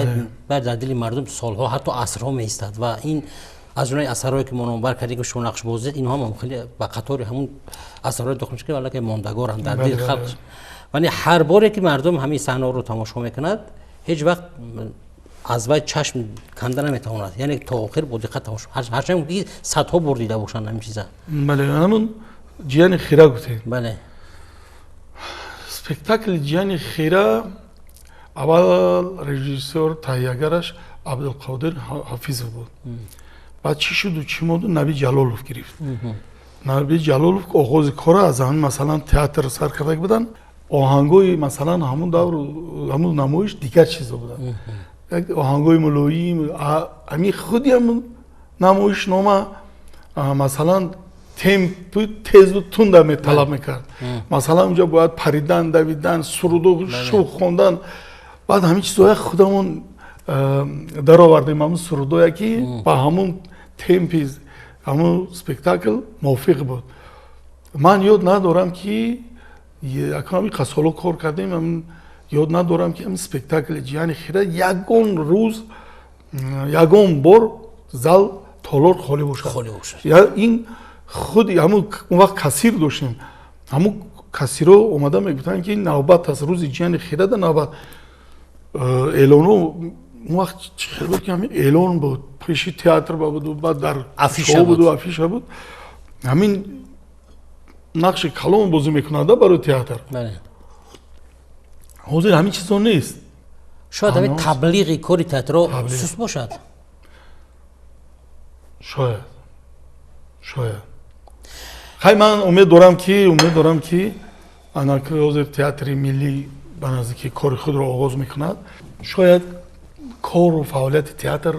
[SPEAKER 1] و در دل مردم سالها حتی عصرها میایستد و این از اونای اثرایی که منور کردیم که شما نقش بازید اینها هم خیلی به قطار همون اثرات داخل که ولی که ماندگارند در دل خلق. یعنی هر باری که مردم همین صحنه رو تماشا میکند هیچ وقت از وای چشم کندن نمیتواند، یعنی تا آخر با دقت تماشا هرچند که صدها بار دیده باشن همین چیزا.
[SPEAKER 2] بله همون جیان خیره گفتید.
[SPEAKER 1] بله
[SPEAKER 2] اسپکتاکل جیان خیره اول رژیسور تهیه‌گرش عبدالقادر حافظ بود. بعد چی شد و چی مود نبی جلالوف گرفت. نبی جلالوف که آغاز کار از همین مثلا تئاتر سر کرده بودن، آهنگای مثلا همون دور همون نمایش دیگر چیزا بودن. یک آهنگای ملایی همین خودی همون نمایش نامه مثلا تمپ تیز و تند طلب میکرد. مثلا اونجا باید پریدن، دویدن، سرود و شوق خواندن. بعد همین چیزهای خودمون در آوردیم، همون سرودایی که با همون تمپی همون اسپکتاکل موافق بود. من یاد ندارم که یکمی قصالو کار کردیم، من یاد ندارم که این اسپکتاکل جیان خیره یگون روز یگون بار زال تالار خالی باشد. یا این خود همون اون وقت کثیر داشتیم، همون کثیرها اومدن میگفتن که نوبت از روز جیان خیره در نوبت اعلانو اون وقت خیلی بود که همین اعلان بود، پیشی تئاتر بود و بعد در
[SPEAKER 1] افیشه
[SPEAKER 2] بود و افیشه بود. همین نقش کلام بازی میکننده برای تئاتر.
[SPEAKER 1] بله
[SPEAKER 2] حاضر همین چیزا نیست.
[SPEAKER 1] شاید همین تبلیغی کاری تئاتر سوس باشد. شاید
[SPEAKER 2] خیلی من امید دارم که انا که حاضر تئاتر ملی به نزدیکی کار خود را آغاز میکند، شاید کار و فعالیت تئاتر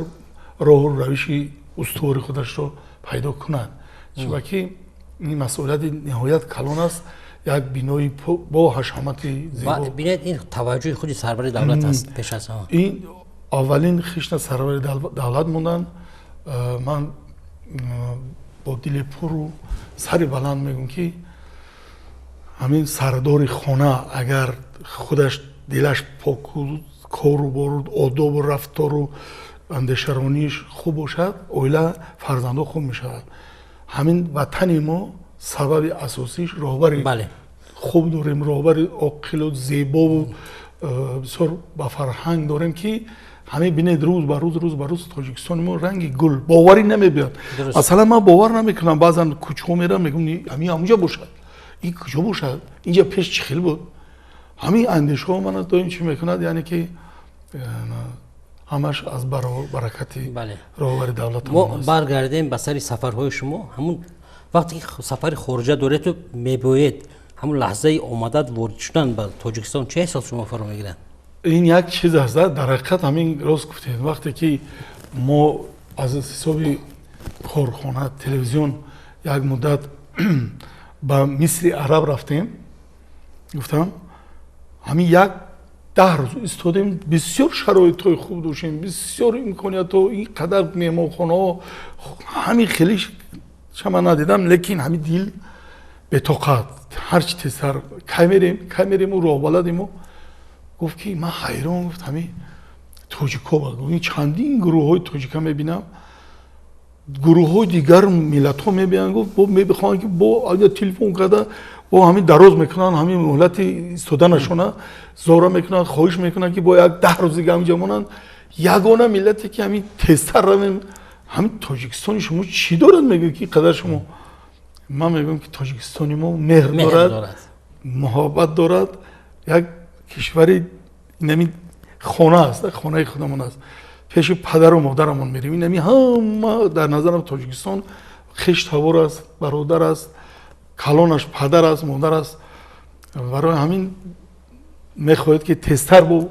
[SPEAKER 2] راه و روش استوار خودش را پیدا کند. چرا که این مسئولیت نهایت کلان است، یک بینای با حشمت زیبا.
[SPEAKER 1] ببینید این توجه خود سرور دولت است پیش از همه.
[SPEAKER 2] این اولین خشن سرور دولت موندن. من با دل پر و سر بلند میگم که همین سردار خانه اگر خودش دلش پاک و کار و بارود آداب و رفتار و اندیشرانیش خوب باشد اویلا فرزندان خوب میشود. همین وطن ما سبب اساسیش راهبر خوب داریم، راهبر عاقل و زیبا و بسیار با فرهنگ داریم که همه بینید روز به روز تاجیکستان ما رنگ گل باوری نمیبیاد. مثلا من باور نمیکنم بعضا کوچه میرم میگم همین اونجا باشد، این کجا باشد، اینجا پیش چه خیلی بود. همین اندیشه ها من داریم چی میکند، یعنی که همش از برکتی راهبر دولت
[SPEAKER 1] ما برگردیم به سری سفرهای شما. همون وقتی سفر خارجه داره تو میباید همون لحظه اومدن وارد شدن به تاجیکستان چه احساس شما فرا میگیرن؟
[SPEAKER 2] این یک چیز است در حقیقت همین راست گفتید. وقتی که ما از حساب کارخانه تلویزیون یک مدت به مصر عرب رفتیم، گفتم همین یک 10 روز استادیم، بسیار شرایط خوب داشتیم، بسیار امکانیت و این قدر مهمانخانه همین خیلی شما ندیدم، لیکن همین دل به طاقت هر چی تسر کی میریم و راه بلدیم. و گفت که من حیران، گفت همین تاجیکا با این چندین گروه های تاجیکا میبینم، گروه های دیگر ملت ها میبینن، گفت با میبخوان که با اگر تلفن کرده با همین دراز میکنن، همین مهلت استودنشونه زورا میکنن، خواهش میکنن که با یک 10 روز دیگه همینجا مونن. یگانه ملتی که همین تستر رویم همین تاجیکستان شما چی دارد میگه که قدر شما؟ من میگم که تاجیکستانی ما مهر دارد، محبت دارد، یک کشوری نمی خانه است، خانه خودمون است، پیش پدر و مادرمون میریم. این نمی هم در نظرم تاجیکستان خشت هوار است، برادر است، کلانش پدر است، مادر است. برای همین میخواهید که تستر بو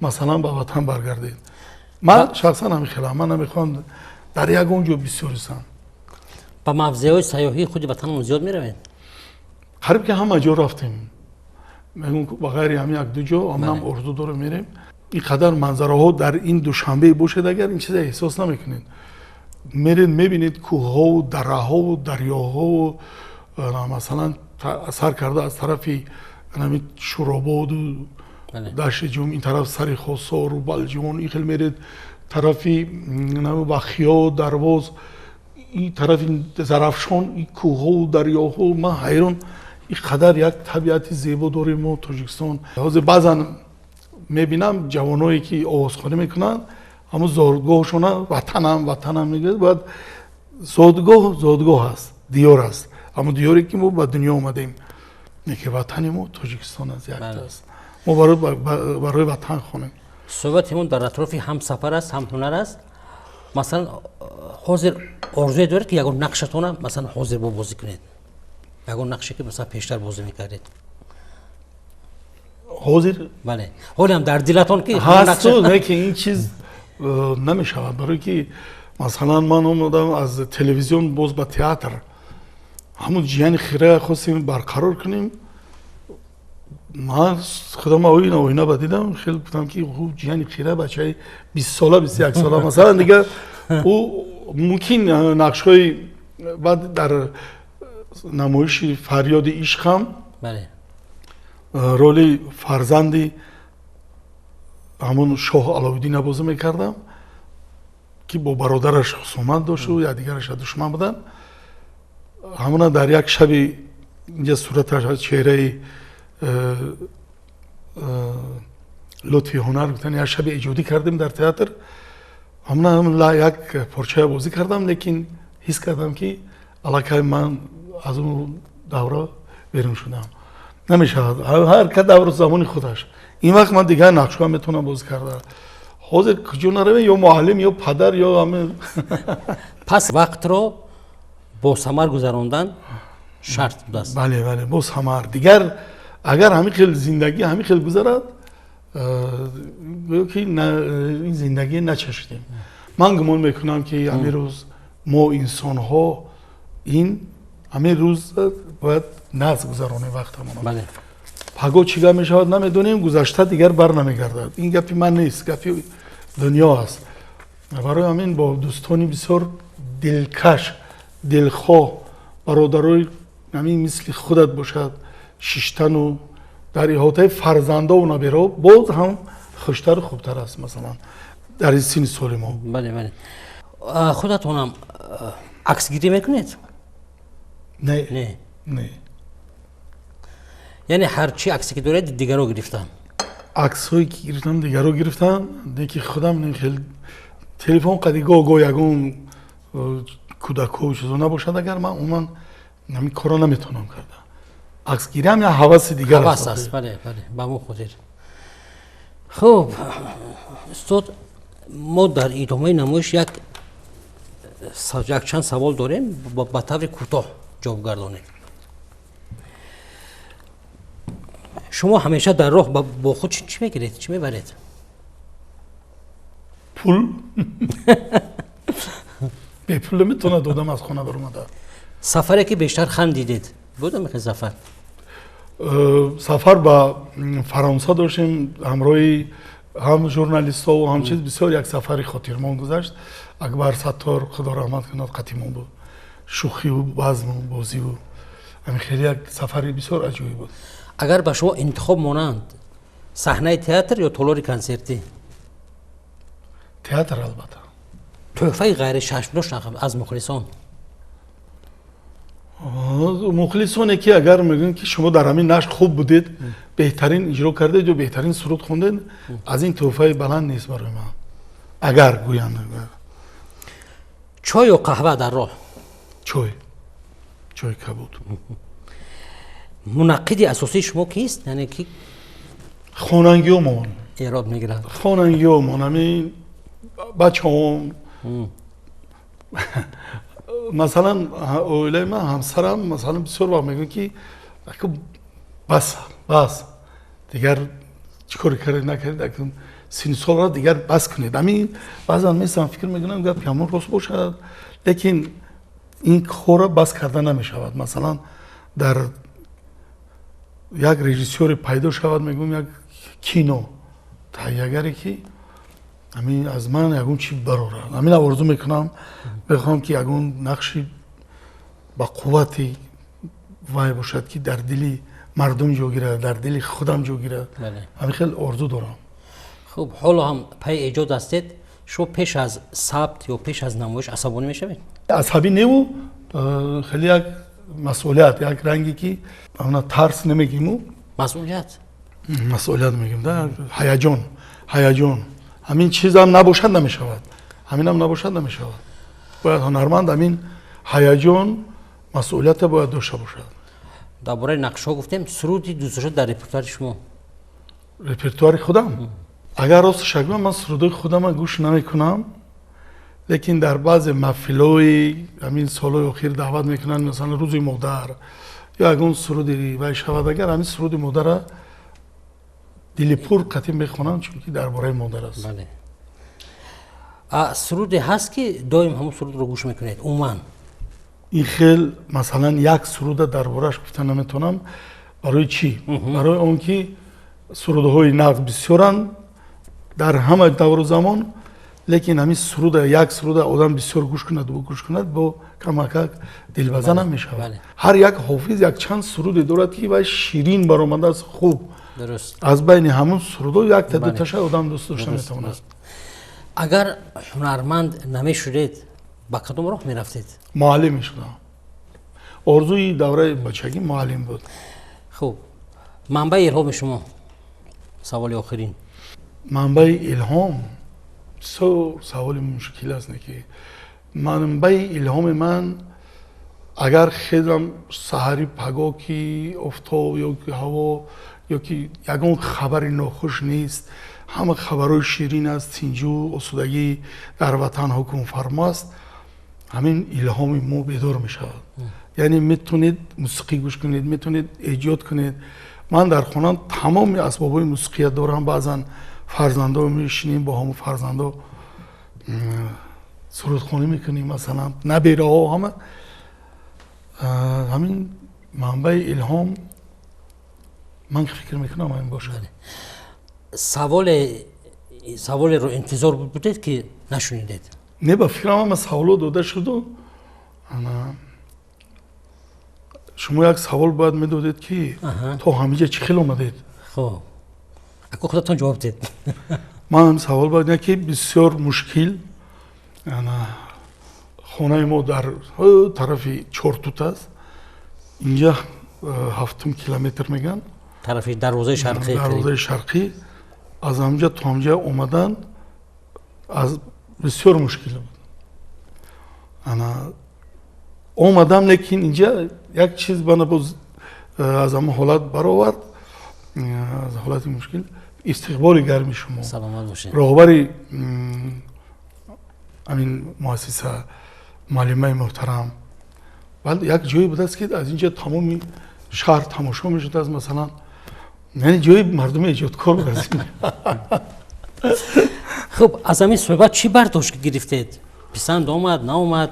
[SPEAKER 2] مثلا به وطن برگردید. من شخصا نمیخوام، من نمیخوام در یک اونجا بسیار هستم.
[SPEAKER 1] با موضوعهای سیاحی خود وطنمون زیاد میروید؟
[SPEAKER 2] قریب که همه جا رفتیم، میگم با غیر همین یک دو جا هم اردو داره میریم. این قدر منظره ها در این دوشنبه باشد اگر این چیز احساس نمیکنید. میرید میبینید کوه ها و دره ها و دریاها و مثلا سر کرده از طرف شوراباد و دشت جوم، این طرف سری خسار و بلجان، این خیلی میرید طرف بخیا درواز، این طرف زرافشان، این کوه ها و دریاها. من حیران این قدر یک طبیعت زیبا داریم ما تاجیکستان. بعضا میبینم جوانایی که آوازخوانی میکنن اما زادگاهشون وطنم میگه، باید زادگاه هست، دیار هست، اما دیاری که ما به دنیا اومدیم که وطن ما تاجیکستان از یک است. ما برای وطن خونیم.
[SPEAKER 1] صحبتمون در اطراف هم سفر است، هم هنر است. مثلا حاضر آرزوی دارید که یگان نقشتون مثلا حاضر با بازی کنید، یگان نقشی که مثلا پیشتر بازی میکردید
[SPEAKER 2] حاضر؟
[SPEAKER 1] بله، حالی هم در دلتون که
[SPEAKER 2] هست تو که این چیز نمیشود. برای که مثلا من اومدم از تلویزیون باز به تئاتر، همون جیان خیره خواستیم برقرار کنیم. من خودم آینه بدیدم، خیلی گفتم که خوب جیان خیره بچه 20 ساله 21 ساله مثلا دیگه او ممکن نقش‌های بعد در نمایش فریاد عشق هم
[SPEAKER 1] بله
[SPEAKER 2] رول فرزندی همون شاه علاءالدین بازی میکردم که با برادرش خصومت داشت و یا دیگرش دشمن بودن. همون در یک شب اینجا صورتش چهره لطفی هنر گفتن یک شب ایجادی کردیم در تئاتر. همون یک پارچه بازی کردم، لیکن حس کردم که علاقه من از اون دوره بیرون شدم. نمیشه، هر که دور زمان خودش. این وقت من دیگه نقش‌ها میتونم بازی کردم. حاضر کجا نرویم، یا معلم یا پدر یا همه.
[SPEAKER 1] پس وقت رو با ثمر گذراندن شرط بود است.
[SPEAKER 2] بله با ثمر. دیگر اگر همین خیلی زندگی همین خیلی گذرد که این زندگی نچشیدیم. من گمان میکنم که همین روز ما انسان ها این همین روز باید ناز گذرانیم وقتمون.
[SPEAKER 1] بله.
[SPEAKER 2] پگاه چیگاه میشود نمیدونیم، گذشته دیگر بر نمیگردد. این گپی من نیست، گپی دنیا است. برای همین با دوستانی بسیار دلکش، دلخواه، برادرای همین مثل خودت باشد шиштану дар иҳотаи фарзандову набиро боз ҳам хуштару хубтар аст масалан дар ин синни соли мо.
[SPEAKER 1] бале бале. худатонам аксгирӣ мекунед?
[SPEAKER 2] Не.
[SPEAKER 1] яъне ҳарчи аксе ки доред дигаро гирифтам?
[SPEAKER 2] аксҳое ки гирифтам дигаро гирифтам, деки худам хеле телефон қади гоҳ ягон кӯдаку чизо набошад, агар ман ҳамин корро наметавонам карда. аксгириам я ҳаваси дигар
[SPEAKER 1] аст. бале ба мо хотир. хуб устод, мо дар идомаи намоиш як чанд савол дорем, ба таври кӯтоҳ ҷавоб гардонед. шумо ҳамеша дар роҳ бо худ чӣ мегиред, чӣ мебаред?
[SPEAKER 2] пул бепул наметавонад одам аз хона баромада.
[SPEAKER 1] сафаре ки бештар хандидед будам мехе сафар?
[SPEAKER 2] сафар ба фаронса доштем ҳамроҳи ҳам журналистову ҳам чиз бисёр як сафари хотирмон гузашт. акбар саттор худо раҳмат кунад қатимон буд, шӯхиву базму бозиву ҳамин хеле як сафари бисёр аҷоиб буд.
[SPEAKER 1] агар ба шумо интихоб монанд саҳнаи театр ё толори консертӣ?
[SPEAKER 2] театр албатта.
[SPEAKER 1] тӯҳфаи ғайришашмдош аз мухлисон?
[SPEAKER 2] мухлисоне ки агар мегӯянд ки шумо дар ҳамин нашр хуб будед, беҳтарин иҷро кардед ё беҳтарин суруд хондед, аз ин тӯҳфаи баланд нест барои ман. агар гӯянд
[SPEAKER 1] чой ё қаҳва дар роҳ?
[SPEAKER 2] чой кабуд.
[SPEAKER 1] мунаққиди асосии шумо кист? яъне ки
[SPEAKER 2] хонангиёмон
[SPEAKER 1] эрод мегирад?
[SPEAKER 2] хонангиёмон ҳамин бачаҳом масалан оилаи ман ҳамсарам масалан бисёр вақт мегӯянд ки бас дигар чӣ кори кард накардед, синни сол рафт дигар бас кунед. ҳамин баъзан месам фикр мекунам гапи ҳамон рост бошад, лекин ин корро бас карда намешавад. масалан дар як режиссёре пайдо шавад, мегӯям як кино тайягаре ки ҳамин аз ман ягон чӣ барорад, ҳамин орзу мекунам бихоҳам ки ягон нақши ба қуввати вай бошад ки дар дили мардум ҷо гирад, дар дили худам ҷо гирад. ҳамин хеле орзу дорам.
[SPEAKER 1] хуб ҳоло ҳам пай эҷод ҳастед, шумо пеш аз сабт ё пеш аз намоиш асабонӣ мешавед? асабӣ
[SPEAKER 2] неву хеле як масъулият, як ранге ки тарс намегиму, масъулият мегим, да ҳаяҷон ҳамин чизам набошад намешавад. ҳаминам набошад намешавад. бояд ҳунарманд ҳамин ҳаяҷон масъулията бояд дошта бошад.
[SPEAKER 1] дар бораи нақшҳо гуфтем, суруди дӯстдошта дар репертуари шумо?
[SPEAKER 2] репертуари худам? агар росташ гӯям, ман сурудои худама гӯш намекунам, лекин дар баъзе маҳфилҳои ҳамин солҳои охир даъват мекунанд, масалан рӯзи модар ё ягон суруди вай шавад, агар ҳамин суруди модара дили пур қатъи мехонам, чунки дар бораи модар аст.
[SPEAKER 1] суруде ҳаст ки доим ҳамон сурудро гӯш мекунед умуман?
[SPEAKER 2] ин хел масалан як суруда дар бораш гуфта наметавонам. барои чӣ? барои он ки сурудҳои нағз бисёранд дар ҳама давру замон, лекин ҳамин суруда як суруда одам бисёр гӯш кунад бо камакак дилбаза намешавад. ҳар як ҳофиз як чанд суруде дорад ки вай ширин баромадааст, хуб. аз байни ҳамон сурудо якта дуташа одам дӯст дошта метавонад.
[SPEAKER 1] агар ҳунарманд намешудед, ба кадом роҳ мерафтед?
[SPEAKER 2] муаллим мешудам. орзуи давраи бачагӣ муаллим буд.
[SPEAKER 1] хуб, манбаи илҳоми шумо? саволи охирин.
[SPEAKER 2] манбаи илҳом бисёр саволи мушкил аст. ки манбаи илҳоми ман агар хелам саҳари пагоки офтоб ё ки ҳаво ё ки ягон хабари нохуш нест, ҳама хабарҳои ширин аст, тинҷу осудагӣ дар ватан ҳукмфармо аст, ҳамин илҳоми мо бедор мешавад. яъне метавонед мусиқӣ гӯш кунед, метавонед эҷод кунед. ман дар хонам тамоми асбобҳои мусиқия дорам. баъзан фарзандо мешинем, бо ҳамон фарзандо сурудхонӣ мекунем, масалан набераҳо ҳама. ҳамин манбаи илҳом ман фикр мекунам ҳамин бошад.
[SPEAKER 1] саволеро интизор будед ки нашунидед?
[SPEAKER 2] не ба фикрам ҳама саволо дода шуду. шумо як савол бояд медодед ки то ҳамиҷа чӣ хел омадед?
[SPEAKER 1] خب اگه خودتون جواب دید.
[SPEAKER 2] ман савол бояд ки бисёр мушкил хонаи мо дар тарафи чортут аст. инҷа 7 километр меган.
[SPEAKER 1] طرفی دروازه شرقی.
[SPEAKER 2] дарвозаи шарқӣ. аз ҳамҷа то ҳамҷа омадан аз бисёр мушкил буд. омадам лекин инҷа як чиз бана боз аз ҳама ҳолат баровард. аз ҳолати мушкил истиқболи гарми шумо.
[SPEAKER 1] سلامت باشین.
[SPEAKER 2] роҳбари ҳамин муассиса муаллимаи муҳтарам. баъд як ҷое будааст ки аз инҷа тамоми шаҳр тамошо мешудааст масалан. яъне ҷои мардуми эҷодкор буд аз ин.
[SPEAKER 1] خب از همین صحبت چی برداشت گرفتید؟ پسند آمد نامد؟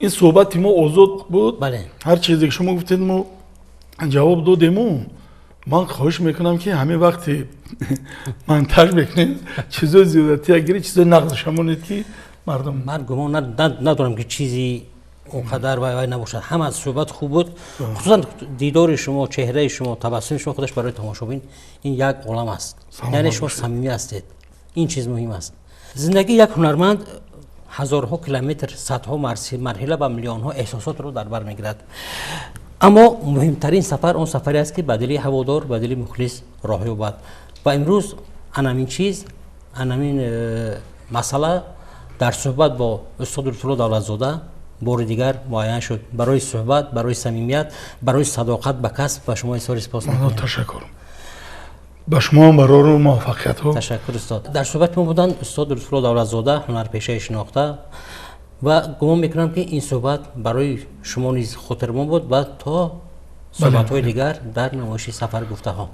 [SPEAKER 2] ин суҳбати мо озод буд.
[SPEAKER 1] بله.
[SPEAKER 2] ҳар чизе ки шумо гуфтед мо ҷавоб додему. ман хоҳиш мекунам ки ҳамин вақте монтаж мекунед чизои зиёдатия гиред чизои нағзшамонед ки мардум.
[SPEAKER 1] من گمان ندارم که چیزی اونقدر وای نباشد. همه از صحبت خوب بود. خصوصا دیدار شما، چهره شما، تبسم شما خودش برای تماشابین این یک عالم است. یعنی شما صمیمی هستید. این چیز مهم است. زندگی یک هنرمند هزارها کیلومتر، صدها مرحله و میلیون ها احساسات رو در بر میگیرد. اما مهمترین سفر اون سفری است که به دل هوادار، به دل مخلص راه یابد. و امروز همین چیز، همین مسئله در صحبت با استاد لطفالله دولتزاده بار دیگر معین شد. برای صحبت، برای صمیمیت، برای صداقت به کسب و شما اظهار سپاس می‌کنم.
[SPEAKER 2] تشکر. با شما برای موفقیت ها.
[SPEAKER 1] تشکر استاد. در صحبت ما بودن استاد لطفالله دولتزاده، هنرپیشه شناخته و گمان میکنم که این صحبت برای شما نیز خاطرمان بود و تا صحبت‌های دیگر در نمایش سفر گفته ها.